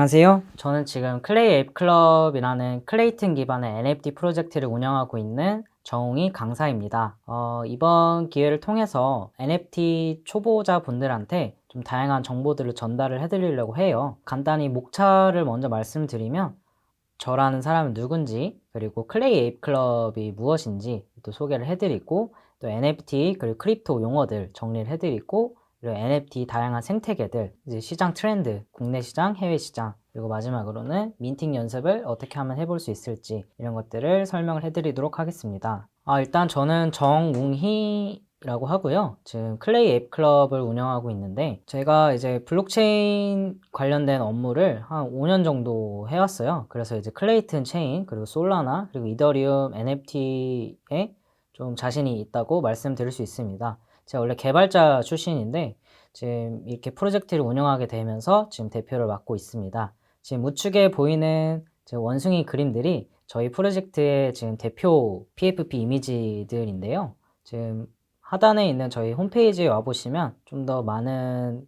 안녕하세요. 저는 지금 클레이 앱 클럽이라는 클레이튼 기반의 NFT 프로젝트를 운영하고 있는 정웅이 강사입니다. 이번 기회를 통해서 NFT 초보자분들한테 좀 다양한 정보들을 전달을 해드리려고 해요. 간단히 목차를 먼저 말씀드리면 저라는 사람은 누군지, 그리고 클레이 앱 클럽이 무엇인지 또 소개를 해드리고, 또 NFT 그리고 크립토 용어들 정리를 해드리고, 그리고 NFT 다양한 생태계들, 이제 시장 트렌드, 국내 시장, 해외 시장, 그리고 마지막으로는 민팅 연습을 어떻게 하면 해볼 수 있을지 이런 것들을 설명을 해드리도록 하겠습니다. 일단 저는 정웅희라고 하고요. 지금 클레이 앱 클럽을 운영하고 있는데, 제가 이제 블록체인 관련된 업무를 한 5년 정도 해왔어요. 그래서 이제 클레이튼 체인, 그리고 솔라나, 그리고 이더리움 NFT에 좀 자신이 있다고 말씀드릴 수 있습니다. 제가 원래 개발자 출신인데 지금 이렇게 프로젝트를 운영하게 되면서 지금 대표를 맡고 있습니다. 지금 우측에 보이는 원숭이 그림들이 저희 프로젝트의 지금 대표 PFP 이미지들인데요. 지금 하단에 있는 저희 홈페이지에 와보시면 좀 더 많은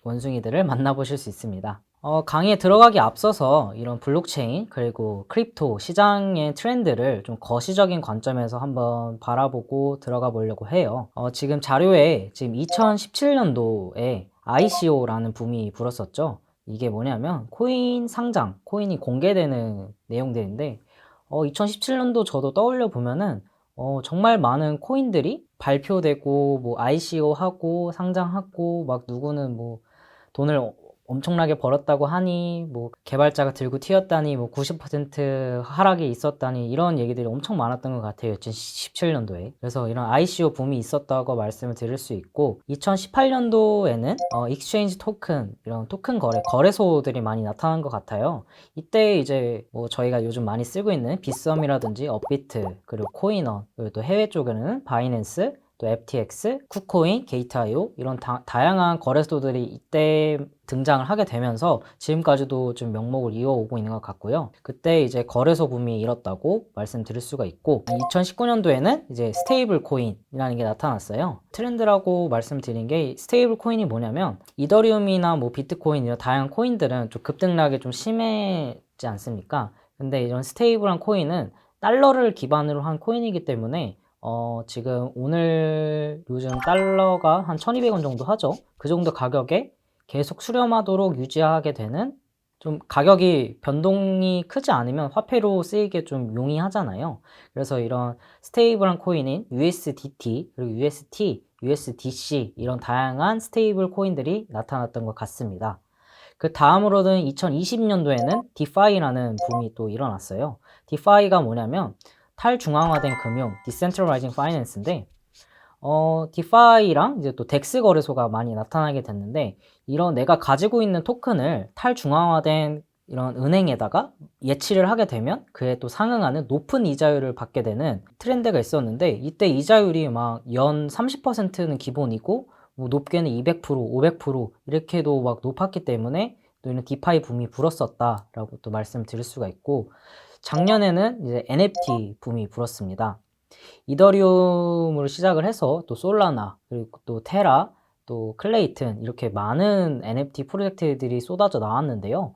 원숭이들을 만나보실 수 있습니다. 강의에 들어가기 앞서서 이런 블록체인 그리고 크립토 시장의 트렌드를 좀 거시적인 관점에서 한번 바라보고 들어가 보려고 해요. 지금 자료에 지금 2017년도에 ICO라는 붐이 불었었죠. 이게 뭐냐면 코인 상장, 코인이 공개되는 내용들인데 2017년도 저도 떠올려 보면은 정말 많은 코인들이 발표되고 뭐 ICO 하고 상장하고 막 누구는 뭐 돈을 엄청나게 벌었다고 하니 뭐 개발자가 들고 튀었다니 뭐 90% 하락이 있었다니 이런 얘기들이 엄청 많았던 것 같아요. 2017년도에. 그래서 이런 ICO 붐이 있었다고 말씀을 드릴 수 있고 2018년도에는 익스체인지 토큰 이런 토큰 거래소들이 많이 나타난 것 같아요. 이때 이제 뭐 저희가 요즘 많이 쓰고 있는 빗썸이라든지 업비트 그리고 코인원 그리고 또 해외 쪽에는 바이낸스 또 FTX, 쿠코인, 게이트.io 이런 다양한 거래소들이 이때 등장을 하게 되면서 지금까지도 좀 명목을 이어오고 있는 것 같고요. 그때 이제 거래소 붐이 일었다고 말씀드릴 수가 있고 2019년도에는 이제 스테이블 코인이라는 게 나타났어요. 트렌드라고 말씀드린 게 스테이블 코인이 뭐냐면 이더리움이나 뭐 비트코인 이런 다양한 코인들은 좀 급등락이 좀 심했지 않습니까? 근데 이런 스테이블한 코인은 달러를 기반으로 한 코인이기 때문에 지금 오늘 요즘 달러가 한 1200원 정도 하죠. 그 정도 가격에 계속 수렴하도록 유지하게 되는 좀 가격이 변동이 크지 않으면 화폐로 쓰이기 좀 용이하잖아요. 그래서 이런 스테이블한 코인인 USDT 그리고 UST, USDC 이런 다양한 스테이블 코인들이 나타났던 것 같습니다. 그 다음으로는 2020년도에는 디파이라는 붐이 또 일어났어요. 디파이가 뭐냐면 탈중앙화된 금융, Decentralizing Finance인데 디파이랑 이제 또 덱스 거래소가 많이 나타나게 됐는데 이런 내가 가지고 있는 토큰을 탈중앙화된 이런 은행에다가 예치를 하게 되면 그에 또 상응하는 높은 이자율을 받게 되는 트렌드가 있었는데 이때 이자율이 막 연 30%는 기본이고 뭐 높게는 200%, 500% 이렇게도 막 높았기 때문에 또 이런 디파이 붐이 불었었다라고 또 말씀드릴 수가 있고 작년에는 이제 NFT 붐이 불었습니다. 이더리움으로 시작을 해서 또 솔라나 그리고 또 테라 또 클레이튼 이렇게 많은 NFT 프로젝트들이 쏟아져 나왔는데요.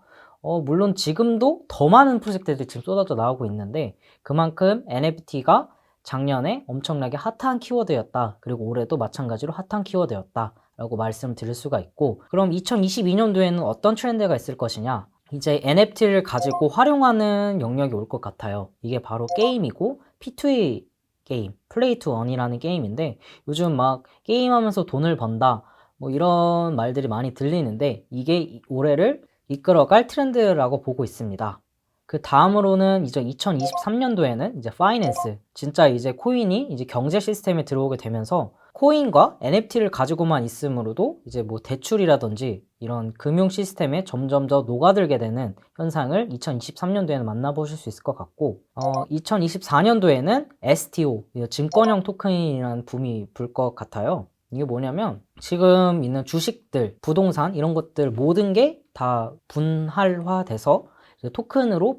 물론 지금도 더 많은 프로젝트들이 지금 쏟아져 나오고 있는데 그만큼 NFT가 작년에 엄청나게 핫한 키워드였다. 그리고 올해도 마찬가지로 핫한 키워드였다. 라고 말씀드릴 수가 있고 그럼 2022년도에는 어떤 트렌드가 있을 것이냐? 이제 NFT를 가지고 활용하는 영역이 올 것 같아요. 이게 바로 게임이고 P2E 게임, 플레이 투 원이라는 게임인데 요즘 막 게임하면서 돈을 번다 뭐 이런 말들이 많이 들리는데 이게 올해를 이끌어갈 트렌드라고 보고 있습니다. 그 다음으로는 이제 2023년도에는 이제 파이낸스, 진짜 이제 코인이 이제 경제 시스템에 들어오게 되면서 코인과 NFT를 가지고만 있음으로도 이제 뭐 대출이라든지 이런 금융 시스템에 점점 더 녹아들게 되는 현상을 2023년도에는 만나보실 수 있을 것 같고 2024년도에는 STO, 증권형 토큰이라는 붐이 불 것 같아요. 이게 뭐냐면 지금 있는 주식들, 부동산 이런 것들 모든 게 다 분할화돼서 토큰으로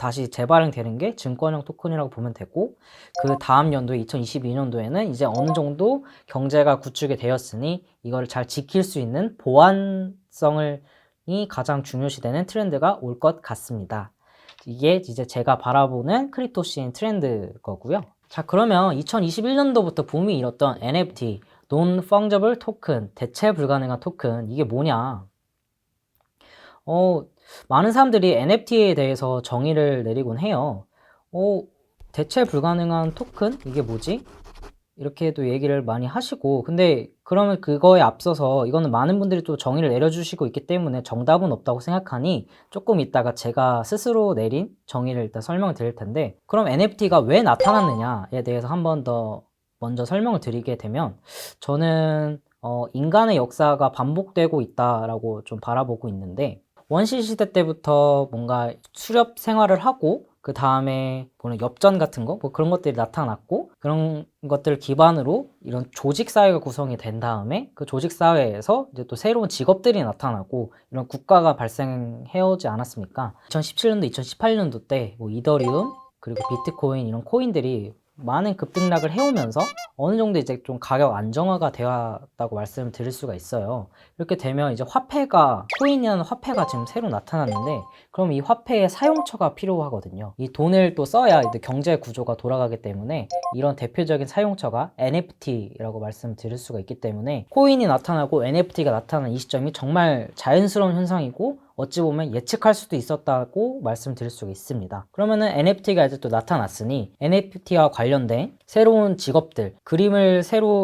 다시 재발행되는 게 증권형 토큰이라고 보면 되고 그 다음 연도에 2022년도에는 이제 어느 정도 경제가 구축이 되었으니 이걸 잘 지킬 수 있는 보안성을 가장 중요시되는 트렌드가 올 것 같습니다. 이게 이제 제가 바라보는 크립토씬 트렌드 거고요. 자, 그러면 2021년도부터 붐이 일었던 NFT, Non-Fungible Token, 대체 불가능한 토큰, 이게 뭐냐? 많은 사람들이 NFT에 대해서 정의를 내리곤 해요. 대체 불가능한 토큰? 이게 뭐지? 이렇게도 얘기를 많이 하시고, 근데 그러면 그거에 앞서서 이거는 많은 분들이 또 정의를 내려주시고 있기 때문에 정답은 없다고 생각하니 조금 이따가 제가 스스로 내린 정의를 일단 설명을 드릴 텐데, 그럼 NFT가 왜 나타났느냐에 대해서 한 번 더 먼저 설명을 드리게 되면, 저는 인간의 역사가 반복되고 있다라고 좀 바라보고 있는데, 원시 시대 때부터 뭔가 수렵 생활을 하고 그 다음에 보는 엽전 같은 거, 뭐 그런 것들이 나타났고, 그런 것들을 기반으로 이런 조직 사회가 구성이 된 다음에 그 조직 사회에서 이제 또 새로운 직업들이 나타나고 이런 국가가 발생해 오지 않았습니까? 2017년도, 2018년도 때 뭐 이더리움 그리고 비트코인 이런 코인들이 많은 급등락을 해오면서 어느 정도 이제 좀 가격 안정화가 되었다고 말씀을 드릴 수가 있어요. 이렇게 되면 이제 코인이라는 화폐가 지금 새로 나타났는데, 그럼 이 화폐의 사용처가 필요하거든요. 이 돈을 또 써야 이제 경제 구조가 돌아가기 때문에 이런 대표적인 사용처가 NFT라고 말씀드릴 수가 있기 때문에, 코인이 나타나고 NFT가 나타나는 이 시점이 정말 자연스러운 현상이고 어찌 보면 예측할 수도 있었다고 말씀드릴 수가 있습니다. 그러면은 NFT가 이제 또 나타났으니 NFT와 관련된 새로운 직업들,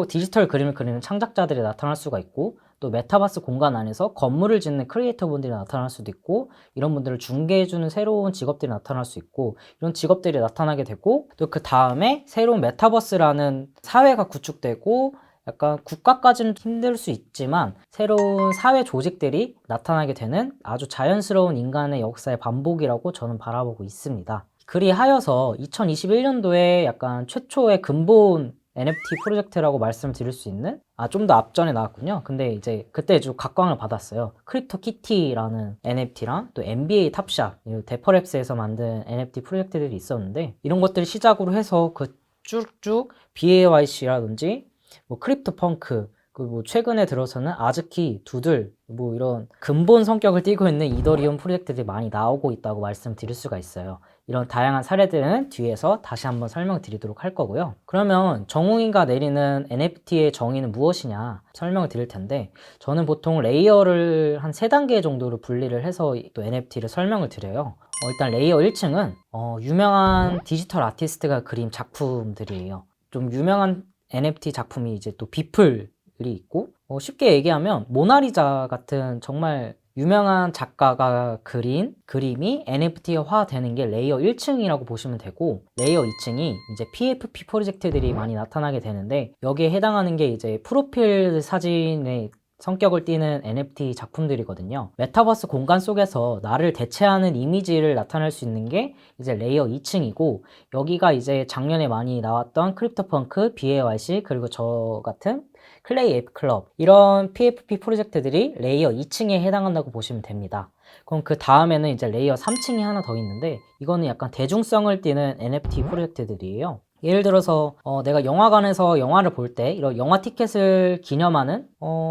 디지털 그림을 그리는 창작자들이 나타날 수가 있고, 또 메타버스 공간 안에서 건물을 짓는 크리에이터 분들이 나타날 수도 있고, 이런 분들을 중개해주는 새로운 직업들이 나타날 수 있고, 이런 직업들이 나타나게 되고, 또 그 다음에 새로운 메타버스라는 사회가 구축되고, 약간 국가까지는 힘들 수 있지만 새로운 사회 조직들이 나타나게 되는 아주 자연스러운 인간의 역사의 반복이라고 저는 바라보고 있습니다. 그리하여서 2021년도에 약간 최초의 근본 NFT 프로젝트라고 말씀드릴 수 있는, 좀 더 앞전에 나왔군요. 근데 이제 그때 좀 각광을 받았어요. 크립토키티라는 NFT랑 또 NBA 탑샷, 데퍼랩스에서 만든 NFT 프로젝트들이 있었는데, 이런 것들을 시작으로 해서 그 쭉쭉 BAYC라든지 뭐 크립토 펑크, 그리고 뭐 최근에 들어서는 아즈키, 두들, 뭐 이런 근본 성격을 띠고 있는 이더리움 프로젝트들이 많이 나오고 있다고 말씀드릴 수가 있어요. 이런 다양한 사례들은 뒤에서 다시 한번 설명드리도록 할 거고요. 그러면 정웅이가 내리는 NFT의 정의는 무엇이냐 설명을 드릴 텐데, 저는 보통 레이어를 한 3단계 정도로 분리를 해서 또 NFT를 설명을 드려요. 일단 레이어 1층은 유명한 디지털 아티스트가 그린 작품들이에요. 좀 유명한 NFT 작품이 이제 또 비플이 있고, 쉽게 얘기하면 모나리자 같은 정말 유명한 작가가 그린 그림이 NFT화 되는 게 레이어 1층이라고 보시면 되고, 레이어 2층이 이제 PFP 프로젝트들이 많이 나타나게 되는데, 여기에 해당하는 게 이제 프로필 사진의 성격을 띠는 NFT 작품들이거든요. 메타버스 공간 속에서 나를 대체하는 이미지를 나타낼 수 있는 게 이제 레이어 2층이고, 여기가 이제 작년에 많이 나왔던 크립토펑크, BAYC, 그리고 저 같은 클레이 앱 클럽, 이런 PFP 프로젝트들이 레이어 2층에 해당한다고 보시면 됩니다. 그럼 그 다음에는 이제 레이어 3층이 하나 더 있는데, 이거는 약간 대중성을 띠는 NFT 프로젝트들이에요. 예를 들어서 내가 영화관에서 영화를 볼 때 이런 영화 티켓을 기념하는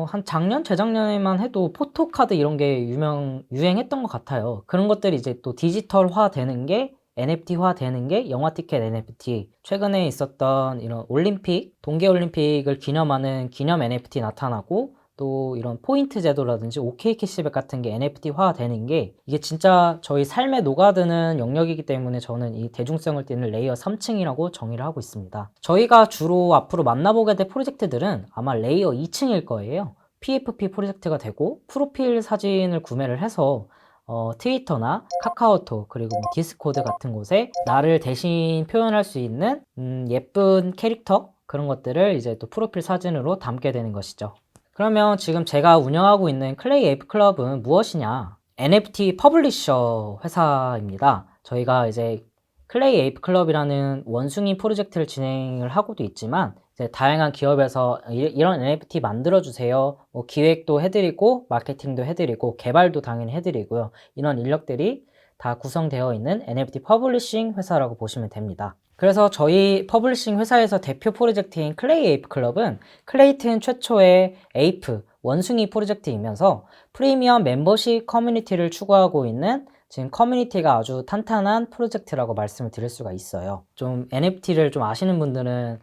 한 작년, 재작년에만 해도 포토카드 이런 게 유행했던 것 같아요. 그런 것들이 이제 또 디지털화 되는 게, NFT화 되는 게 영화 티켓 NFT, 최근에 있었던 이런 올림픽, 동계올림픽을 기념하는 기념 NFT 나타나고, 또 이런 포인트 제도라든지 OK 캐시백 같은 게 NFT화 되는 게, 이게 진짜 저희 삶에 녹아드는 영역이기 때문에 저는 이 대중성을 띠는 레이어 3층이라고 정의를 하고 있습니다. 저희가 주로 앞으로 만나보게 될 프로젝트들은 아마 레이어 2층일 거예요. PFP 프로젝트가 되고, 프로필 사진을 구매를 해서 트위터나 카카오톡, 그리고 뭐 디스코드 같은 곳에 나를 대신 표현할 수 있는 예쁜 캐릭터, 그런 것들을 이제 또 프로필 사진으로 담게 되는 것이죠. 그러면 지금 제가 운영하고 있는 클레이 에이프 클럽은 무엇이냐? NFT 퍼블리셔 회사입니다. 저희가 이제 클레이 에이프 클럽이라는 원숭이 프로젝트를 진행을 하고도 있지만, 이제 다양한 기업에서 이런 NFT 만들어주세요, 뭐 기획도 해드리고 마케팅도 해드리고 개발도 당연히 해드리고요. 이런 인력들이 다 구성되어 있는 NFT 퍼블리싱 회사라고 보시면 됩니다. 그래서 저희 퍼블리싱 회사에서 대표 프로젝트인 클레이 에이프 클럽은 클레이튼 최초의 에이프 원숭이 프로젝트이면서 프리미엄 멤버십 커뮤니티를 추구하고 있는 지금 커뮤니티가 아주 탄탄한 프로젝트라고 말씀을 드릴 수가 있어요. 좀 NFT를 좀 아시는 분들은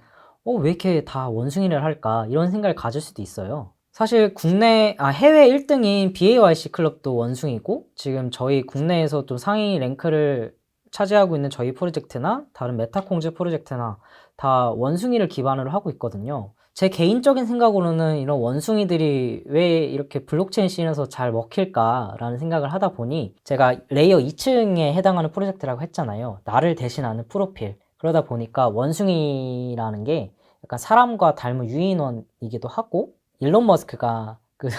왜 이렇게 다 원숭이를 할까 이런 생각을 가질 수도 있어요. 사실 해외 1등인 BAYC 클럽도 원숭이고 지금 저희 국내에서 또 상위 랭크를 차지하고 있는 저희 프로젝트나 다른 메타콩즈 프로젝트나 다 원숭이를 기반으로 하고 있거든요. 제 개인적인 생각으로는 이런 원숭이들이 왜 이렇게 블록체인 씬에서 잘 먹힐까라는 생각을 하다 보니 제가 레이어 2층에 해당하는 프로젝트라고 했잖아요. 나를 대신하는 프로필. 그러다 보니까 원숭이라는 게 약간 사람과 닮은 유인원이기도 하고 일론 머스크가 그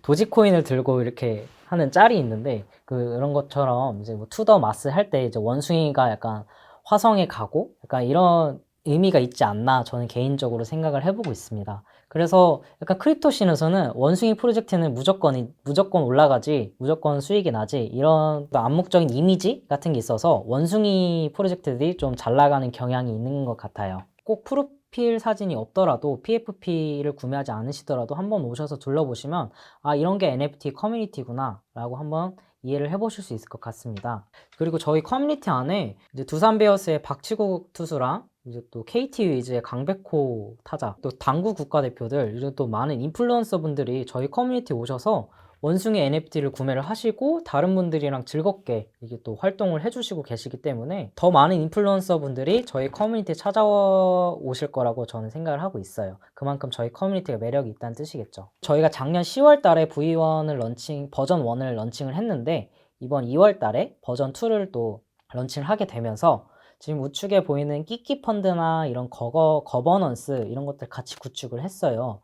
도지코인을 들고 이렇게 하는 짤이 있는데 그런 것처럼 이제 뭐 투더 마스 할 때 이제 원숭이가 약간 화성에 가고 약간 이런 의미가 있지 않나 저는 개인적으로 생각을 해보고 있습니다. 그래서 약간 크립토 씬에서는 원숭이 프로젝트는 무조건 올라가지, 무조건 수익이 나지, 이런 암묵적인 이미지 같은 게 있어서 원숭이 프로젝트들이 좀 잘 나가는 경향이 있는 것 같아요. 꼭 프로필 사진이 없더라도 PFP를 구매하지 않으시더라도 한번 오셔서 둘러보시면 이런 게 NFT 커뮤니티구나 라고 한번 이해를 해보실 수 있을 것 같습니다. 그리고 저희 커뮤니티 안에 이제 두산 베어스의 박치국 투수랑 이제 또 KT 위즈의 강백호 타자, 또 당구 국가대표들, 이제 또 많은 인플루언서 분들이 저희 커뮤니티 오셔서 원숭이 NFT를 구매를 하시고 다른 분들이랑 즐겁게 이게 또 활동을 해주시고 계시기 때문에 더 많은 인플루언서 분들이 저희 커뮤니티에 찾아오실 거라고 저는 생각을 하고 있어요. 그만큼 저희 커뮤니티가 매력이 있다는 뜻이겠죠. 저희가 작년 10월 달에 버전 1을 런칭을 했는데 이번 2월 달에 버전 2를 또 런칭을 하게 되면서 지금 우측에 보이는 끼끼 펀드나 이런 거버넌스 이런 것들 같이 구축을 했어요.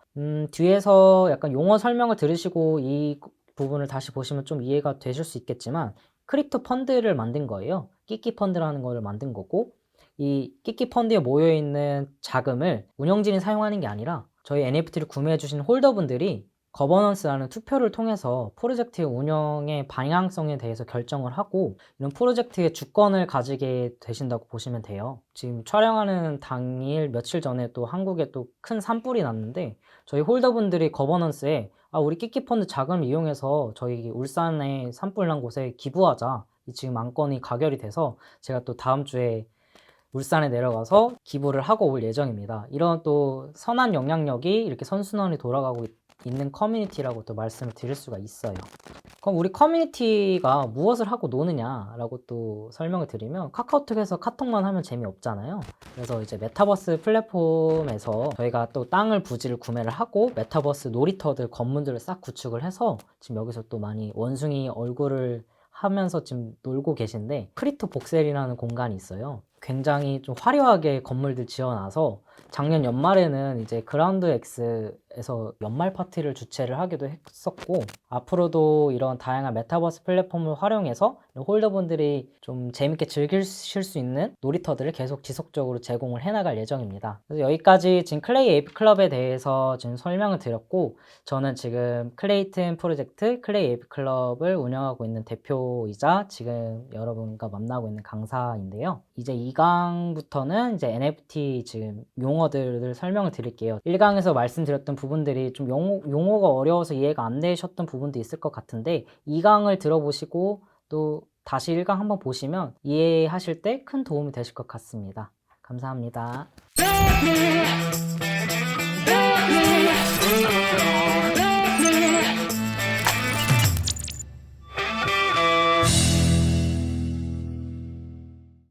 뒤에서 약간 용어 설명을 들으시고 이 부분을 다시 보시면 좀 이해가 되실 수 있겠지만 크립토 펀드를 만든 거예요. 끼끼 펀드라는 거를 만든 거고 이 끼끼 펀드에 모여있는 자금을 운영진이 사용하는 게 아니라 저희 NFT를 구매해 주신 홀더분들이 거버넌스라는 투표를 통해서 프로젝트의 운영의 방향성에 대해서 결정을 하고 이런 프로젝트의 주권을 가지게 되신다고 보시면 돼요. 지금 촬영하는 당일 며칠 전에 또 한국에 또 큰 산불이 났는데 저희 홀더분들이 거버넌스에 우리 끼끼펀드 자금을 이용해서 저희 울산에 산불 난 곳에 기부하자. 지금 안건이 가결이 돼서 제가 또 다음 주에 울산에 내려가서 기부를 하고 올 예정입니다. 이런 또 선한 영향력이 이렇게 선순환이 돌아가고 있는 커뮤니티라고 또 말씀을 드릴 수가 있어요. 그럼 우리 커뮤니티가 무엇을 하고 노느냐라고 또 설명을 드리면 카카오톡에서 카톡만 하면 재미없잖아요. 그래서 이제 메타버스 플랫폼에서 저희가 또 땅을 부지를 구매를 하고 메타버스 놀이터들 건물들을 싹 구축을 해서 지금 여기서 또 많이 원숭이 얼굴을 하면서 지금 놀고 계신데 크립토 복셀이라는 공간이 있어요. 굉장히 좀 화려하게 건물들 지어놔서 작년 연말에는 이제 그라운드 X에서 연말 파티를 주최를 하기도 했었고 앞으로도 이런 다양한 메타버스 플랫폼을 활용해서 홀더분들이 좀 재밌게 즐기실 수 있는 놀이터들을 계속 지속적으로 제공을 해나갈 예정입니다. 그래서 여기까지 지금 클레이 에이프 클럽에 대해서 지금 설명을 드렸고 저는 지금 클레이튼 프로젝트 클레이 에이프 클럽을 운영하고 있는 대표이자 지금 여러분과 만나고 있는 강사인데요. 이제 2강부터는 이제 NFT 지금 용어들을 설명을 드릴게요. 1강에서 말씀드렸던 부분들이 좀 용어가 어려워서 이해가 안 되셨던 부분도 있을 것 같은데 2강을 들어보시고 또 다시 1강 한번 보시면 이해하실 때 큰 도움이 되실 것 같습니다. 감사합니다.